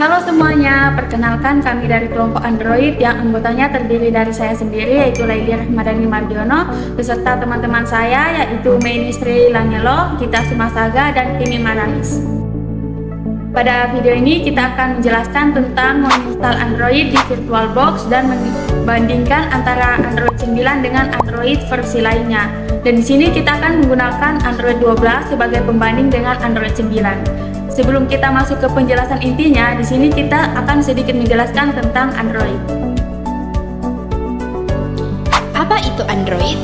Halo semuanya, perkenalkan kami dari kelompok Android yang anggotanya terdiri dari saya sendiri yaitu Laili Rahmadani Mardiono beserta teman-teman saya yaitu Mainistri Langelo, Gita Sumasaga, dan Kimi Marais. Pada video ini kita akan menjelaskan tentang menginstal Android di VirtualBox dan membandingkan antara Android 9 dengan Android versi lainnya. Dan di sini kita akan menggunakan Android 12 sebagai pembanding dengan Android 9. Sebelum kita masuk ke penjelasan intinya, di sini kita akan sedikit menjelaskan tentang Android. Apa itu Android?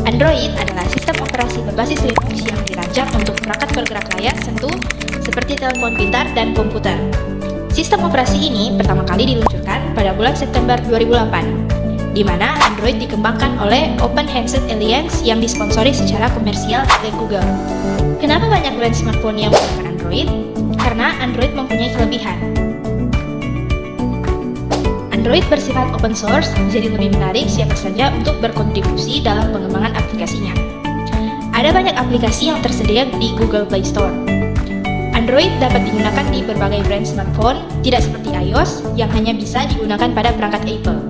Android adalah sistem operasi berbasis Linux yang dirancang untuk perangkat bergerak layar sentuh seperti telepon pintar dan komputer. Sistem operasi ini pertama kali diluncurkan pada bulan September 2008, di mana Android dikembangkan oleh Open Handset Alliance yang disponsori secara komersial oleh Google. Kenapa banyak brand smartphone yang menggunakan Android? Karena Android mempunyai kelebihan. Android bersifat open source, jadi lebih menarik siapa saja untuk berkontribusi dalam pengembangan aplikasinya. Ada banyak aplikasi yang tersedia di Google Play Store. Android dapat digunakan di berbagai brand smartphone, tidak seperti iOS yang hanya bisa digunakan pada perangkat Apple.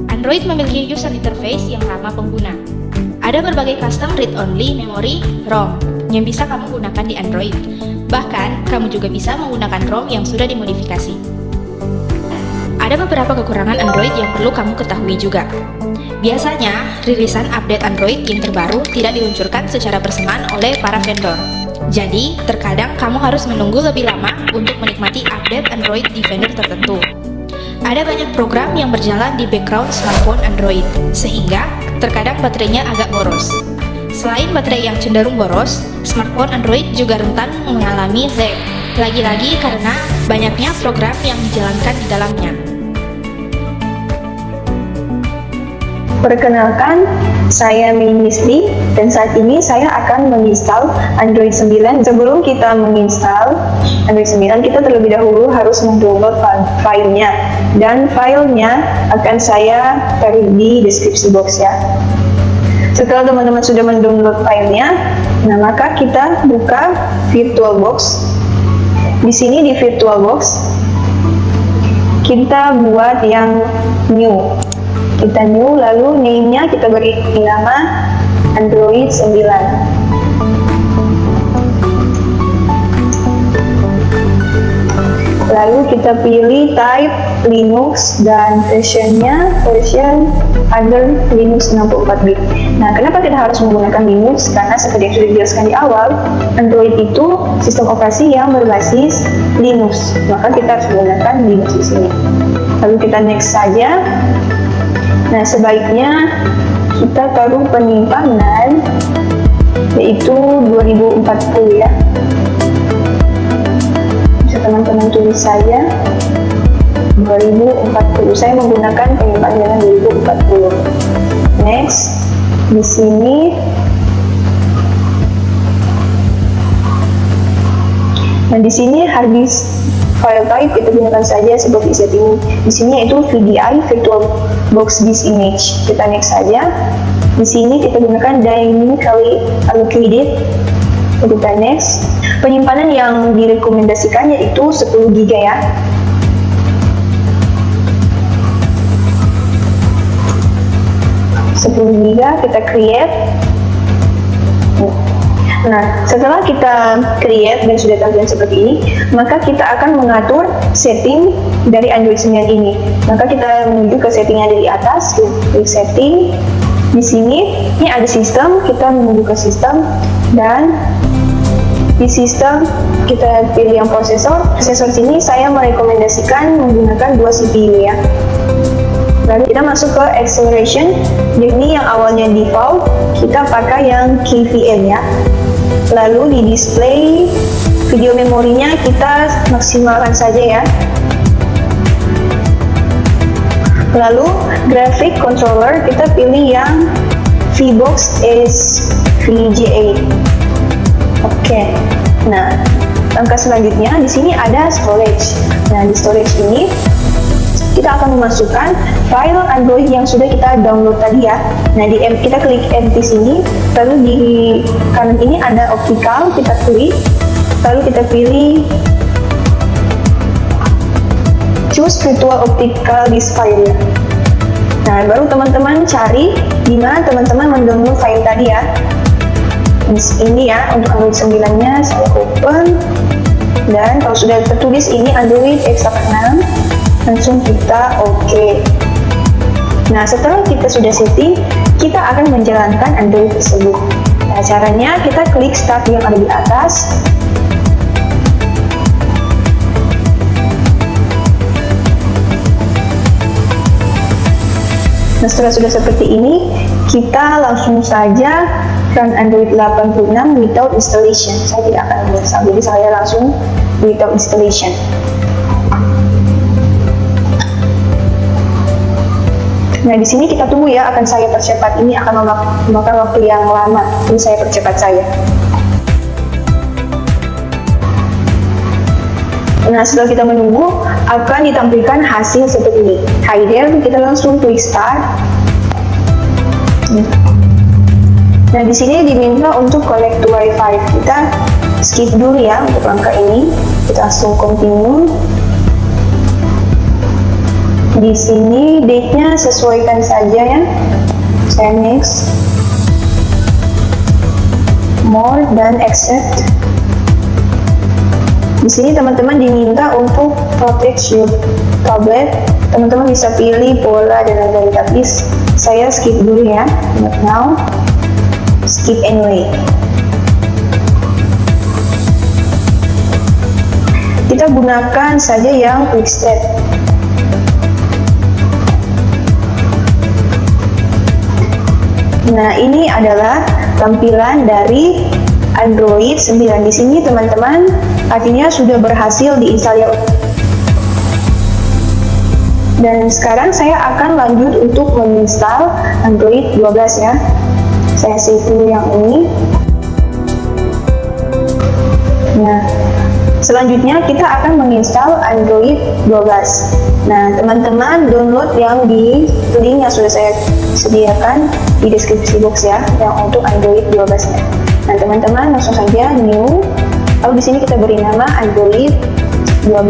Android memiliki user interface yang ramah pengguna. Ada berbagai custom read-only memory ROM yang bisa kamu gunakan di Android. Bahkan, kamu juga bisa menggunakan ROM yang sudah dimodifikasi. Ada beberapa kekurangan Android yang perlu kamu ketahui juga. Biasanya, rilisan update Android yang terbaru tidak diluncurkan secara bersamaan oleh para vendor. Jadi, terkadang kamu harus menunggu lebih lama untuk menikmati update Android di vendor tertentu. Ada banyak program yang berjalan di background smartphone Android, sehingga terkadang baterainya agak boros. Selain baterai yang cenderung boros, smartphone Android juga rentan mengalami lag, lagi-lagi karena banyaknya program yang dijalankan di dalamnya. Perkenalkan, saya Mainistri dan saat ini saya akan menginstal Android 9. Sebelum kita menginstal Android 9, kita terlebih dahulu harus mendownload filenya. Dan filenya akan saya taruh di deskripsi box ya. Setelah teman-teman sudah mendownload filenya, nah maka kita buka VirtualBox. Di sini di VirtualBox kita buat yang new. Kita new, lalu name-nya kita beri nama Android 9. Lalu kita pilih type Linux dan version under Linux 64-bit. Nah, kenapa kita harus menggunakan Linux? Karena seperti yang sudah dijelaskan di awal, Android itu sistem operasi yang berbasis Linux. Maka kita harus menggunakan Linux di sini. Lalu kita next saja. Nah, sebaiknya kita taruh penyimpanan yaitu 2040 ya. Bisa teman-teman tulis saja 2040. Saya menggunakan penyimpanan dengan 2040. Next, di sini nah di sini harddisk file type kita gunakan saja seperti setting di sini yaitu VDI VirtualBox Disk Image. Kita next saja. Di sini kita gunakan dynamically allocated. Kita next. Penyimpanan yang direkomendasikan yaitu 10 GB ya. Kita create. Nah, setelah kita create dan sudah tampilan seperti ini, maka kita akan mengatur setting dari Android 9 ini. Maka kita menuju ke setting yang ada di atas, klik setting. Di sini, ini ada sistem, kita menuju ke sistem, dan di sistem kita pilih yang prosesor. Prosesor sini saya merekomendasikan menggunakan 2 CPU ya. Lalu kita masuk ke acceleration. Ini yang awalnya default, kita pakai yang KVM ya. Lalu di display video memorinya kita maksimalkan saja ya. Lalu graphic controller kita pilih yang VBox SVGA. Oke. Nah, langkah selanjutnya di sini ada storage. Nah, di storage ini kita akan memasukkan file Android yang sudah kita download tadi ya. Nah, kita klik empty sini, lalu di kanan ini ada optical, kita klik, lalu kita pilih choose virtual optical disc file. Nah, baru teman-teman cari di mana teman-teman mendownload file tadi ya. Ini ya, untuk Android 9-nya saya open. Dan kalau sudah tertulis ini Android X86, langsung kita oke. Nah, setelah kita sudah setting, kita akan menjalankan Android tersebut. Nah, caranya kita klik start yang ada di atas. Nah, setelah sudah seperti ini, kita langsung saja run Android 86 without installation. Saya tidak akan install, jadi saya langsung without installation. Nah, di sini kita tunggu ya, akan saya percepat. Ini akan memakan waktu yang lama, jadi saya percepat saya. Nah, setelah kita menunggu, akan ditampilkan hasil seperti ini. Hi there, kita langsung klik start. Nah, di sini diminta untuk connect to Wi-Fi. Kita skip dulu ya untuk langkah ini. Kita langsung continue. Di sini date-nya sesuaikan saja ya. Saya next. More dan accept. Di sini teman-teman diminta untuk protect your tablet. Teman-teman bisa pilih pola dan lain-lain, tapi saya skip dulu ya. Not now. Skip anyway. Kita gunakan saja yang quick step. Nah, ini adalah tampilan dari Android 9. Di sini teman-teman artinya sudah berhasil diinstal ya. Dan sekarang saya akan lanjut untuk menginstal Android 12 ya. Saya save dulu yang ini. Nah, selanjutnya kita akan menginstal Android 12. Nah, teman-teman download yang di link yang sudah saya sediakan di deskripsi box ya, yang untuk Android 12-nya. Nah, teman-teman langsung saja new. Lalu di sini kita beri nama Android 12.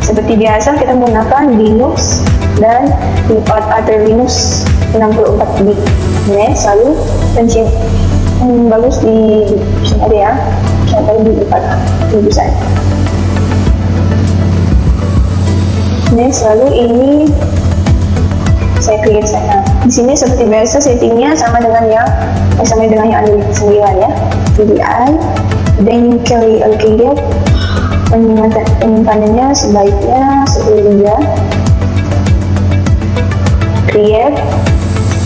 Seperti biasa kita menggunakan Linux dan import other Linux 64 bit. Next, lalu pencet bagus di sini ada ya. Saya di import tulisan. Next, lalu ini saya create sana. Di sini seperti biasa settingnya sama dengan yang Android 9 ya. VDI, then carry allocated. Penyimpanannya sebaiknya 10 GB. Create.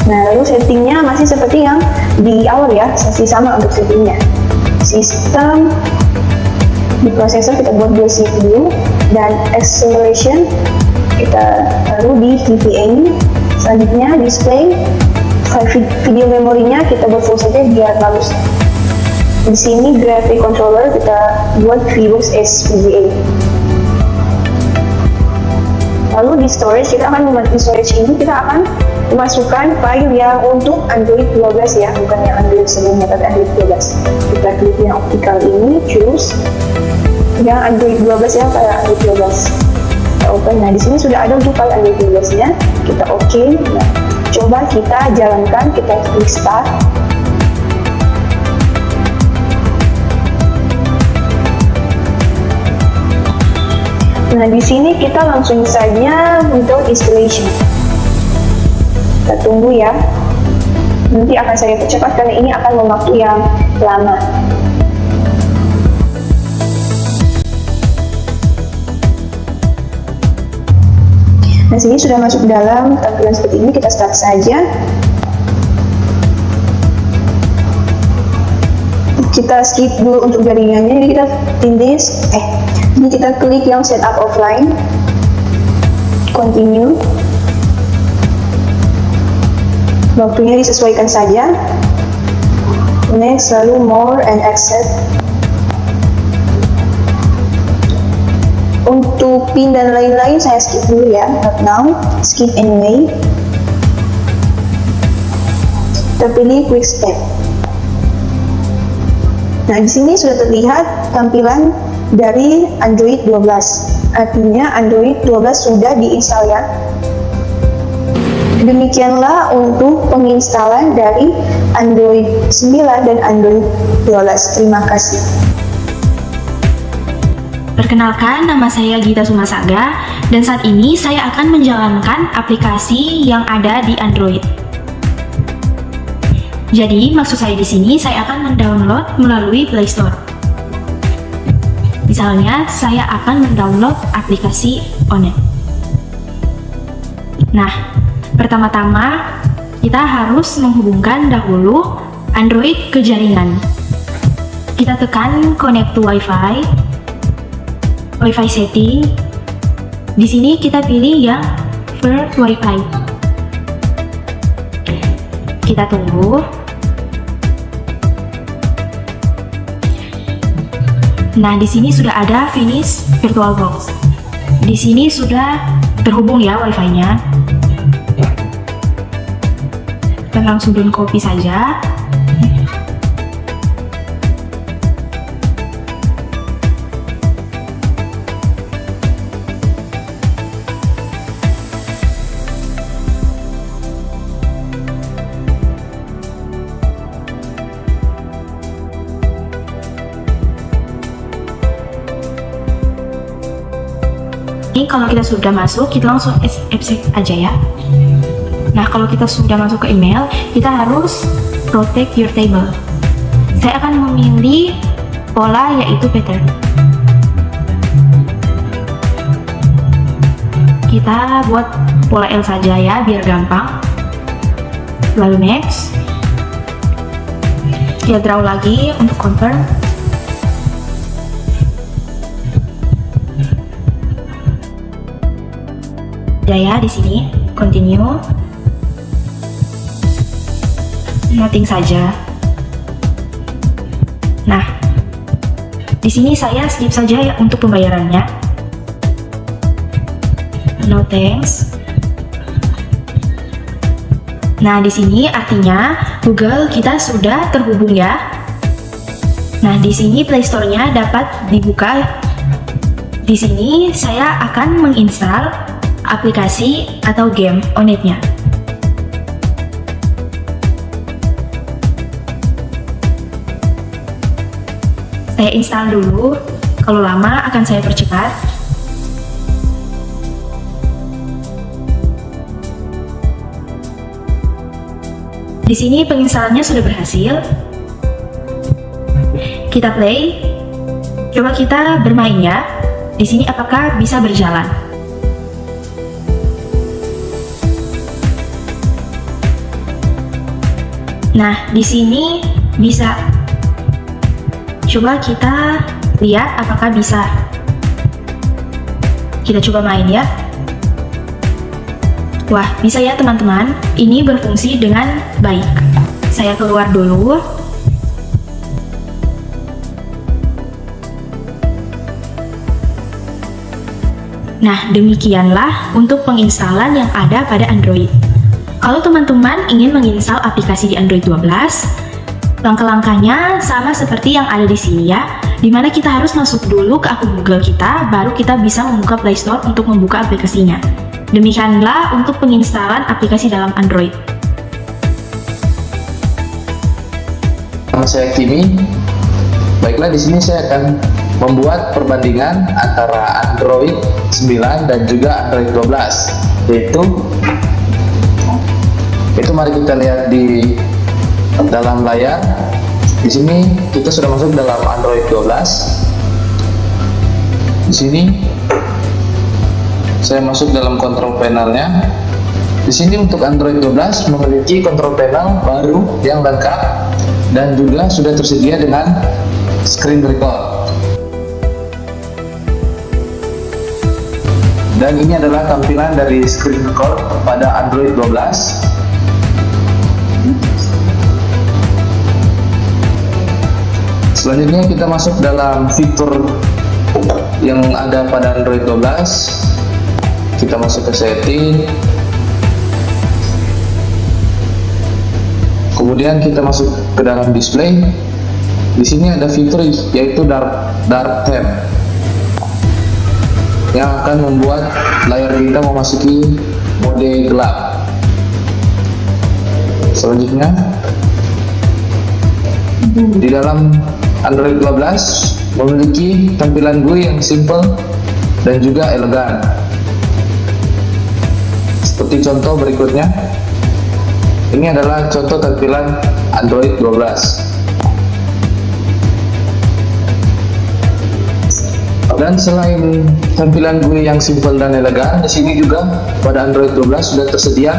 Nah, lalu settingnya masih seperti yang di awal ya, masih sama untuk settingnya. Sistem di prosesor kita buat 2 CPU dan acceleration kita taruh di TPM. Selanjutnya display video memorinya kita buat full saja biar bagus. Di sini graphic controller kita buat VBox SVGA. Lalu di storage kita akan memasukkan file yang untuk Android 12 ya, bukan yang Android sebelumnya, tapi Android 12. Kita klik yang optical ini, choose yang Android 12 ya, kayak Android 12. Kita open. Nah, di sini sudah ada untuk file Android 12-nya. Kita oke. Nah, coba kita jalankan, kita klik start. Nah, di sini kita langsung saja untuk installation. Kita tunggu ya. Nanti akan saya percepat karena ini akan memakan yang lama. Nah, sini sudah masuk dalam tampilan seperti ini. Kita start saja. Kita skip dulu untuk jaringannya. Jadi kita ini kita klik yang setup offline, continue. Waktunya disesuaikan saja. Next, lalu more and accept. Untuk pin dan lain-lain saya skip dulu ya, not now, skip anyway. Kita pilih quick step. Nah, di sini sudah terlihat tampilan dari Android 12. Artinya Android 12 sudah diinstal ya. Demikianlah untuk penginstalan dari Android 9 dan Android 12. Terima kasih. Perkenalkan, nama saya Gita Sumasaga, dan saat ini saya akan menjalankan aplikasi yang ada di Android. Jadi, maksud saya di sini, saya akan mendownload melalui Play Store. Misalnya, saya akan mendownload aplikasi Onet. Nah, pertama-tama kita harus menghubungkan dahulu Android ke jaringan. Kita tekan connect to Wi-Fi setting. Di sini kita pilih yang first Wi-Fi. Kita tunggu. Nah, di sini sudah ada finish VirtualBox. Di sini sudah terhubung ya Wi-Fi-nya. Kita langsung download copy saja. Ini kalau kita sudah masuk, kita langsung accept aja ya. Nah, kalau kita sudah masuk ke email, kita harus protect your table. Saya akan memilih pola yaitu pattern. Kita buat pola L saja ya, biar gampang. Lalu next. Kita draw lagi untuk confirm. Ya, di sini continue. Nothing saja. Nah, di sini saya skip saja ya untuk pembayarannya. No thanks. Nah, di sini artinya Google kita sudah terhubung ya. Nah, di sini Play Store-nya dapat dibuka. Di sini saya akan menginstal aplikasi atau game Onet-nya. Saya install dulu, kalau lama akan saya percepat. Di sini penginstalannya sudah berhasil. Kita play. Coba kita bermain ya. Di sini apakah bisa berjalan? Nah, di sini bisa. Coba kita lihat apakah bisa. Kita coba main ya. Wah, bisa ya teman-teman. Ini berfungsi dengan baik. Saya keluar dulu. Nah, demikianlah untuk penginstalan yang ada pada Android. Kalau teman-teman ingin menginstal aplikasi di Android 12, langkah-langkahnya sama seperti yang ada di sini ya, dimana kita harus masuk dulu ke akun Google kita, baru kita bisa membuka Play Store untuk membuka aplikasinya. Demikianlah untuk penginstalan aplikasi dalam Android. Nama saya Kimi. Baiklah, di sini saya akan membuat perbandingan antara Android 9 dan juga Android 12, yaitu mari kita lihat di dalam layar. Di sini kita sudah masuk dalam Android 12. Di sini saya masuk dalam control panelnya. Di sini untuk Android 12 memiliki control panel baru yang lengkap dan juga sudah tersedia dengan screen record. Dan ini adalah tampilan dari screen record pada Android 12. Selanjutnya kita masuk dalam fitur yang ada pada Android 12. Kita masuk ke setting. Kemudian kita masuk ke dalam display. Di Di sini ada fitur yaitu dark theme yang akan membuat layar kita memasuki mode gelap. Selanjutnya, di dalam Android 12 memiliki tampilan GUI yang simple dan juga elegan. Seperti contoh berikutnya, ini adalah contoh tampilan Android 12. Dan selain tampilan GUI yang simple dan elegan, di sini juga pada Android 12 sudah tersedia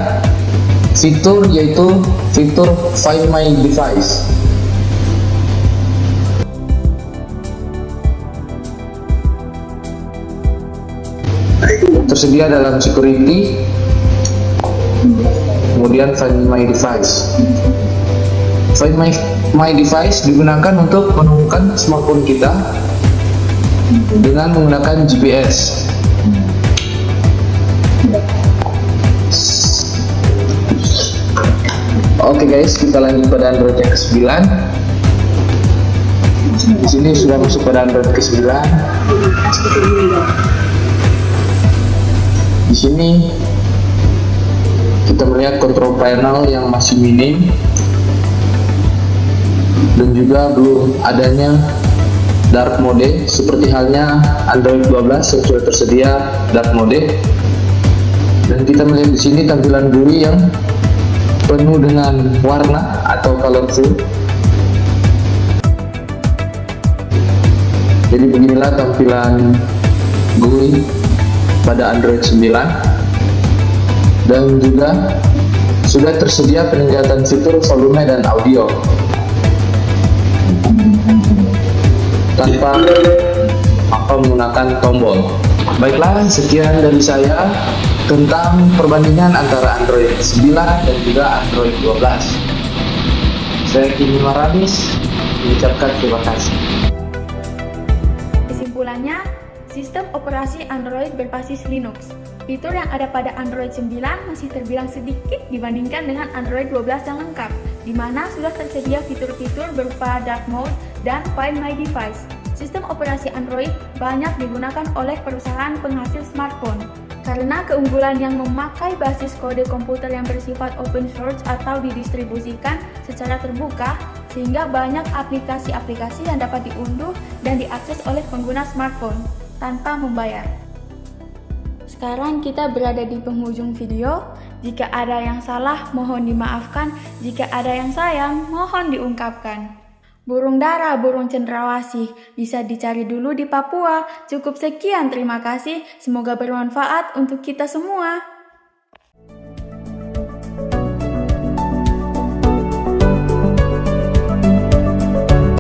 fitur yaitu fitur Find My Device. Tersedia dalam security, kemudian Find My Device. Find My Device digunakan untuk menemukan smartphone kita dengan menggunakan GPS. Oke guys, kita lanjut pada Android yang ke-9. Di sini sudah masuk pada Android ke-9. Di sini kita melihat control panel yang masih minim dan juga belum adanya dark mode seperti halnya Android 12 yang sudah tersedia dark mode. Dan kita melihat di sini tampilan GUI yang penuh dengan warna atau colorful. Jadi beginilah tampilan GUI pada Android 9, dan juga sudah tersedia peningkatan fitur volume dan audio tanpa menggunakan tombol. Baiklah, sekian dari saya tentang perbandingan antara Android 9 dan juga Android 12. Saya Kimi Maramis mengucapkan terima kasih. Kesimpulannya, sistem operasi Android berbasis Linux. Fitur yang ada pada Android 9 masih terbilang sedikit dibandingkan dengan Android 12 yang lengkap, di mana sudah tersedia fitur-fitur berupa Dark Mode dan Find My Device. Sistem operasi Android banyak digunakan oleh perusahaan penghasil smartphone karena keunggulan yang memakai basis kode komputer yang bersifat open source atau didistribusikan secara terbuka, sehingga banyak aplikasi-aplikasi yang dapat diunduh dan diakses oleh pengguna smartphone tanpa membayar. Sekarang kita berada di penghujung video. Jika ada yang salah, mohon dimaafkan. Jika ada yang sayang, mohon diungkapkan. Burung dara, burung cendrawasih, bisa dicari dulu di Papua. Cukup sekian, terima kasih. Semoga bermanfaat untuk kita semua.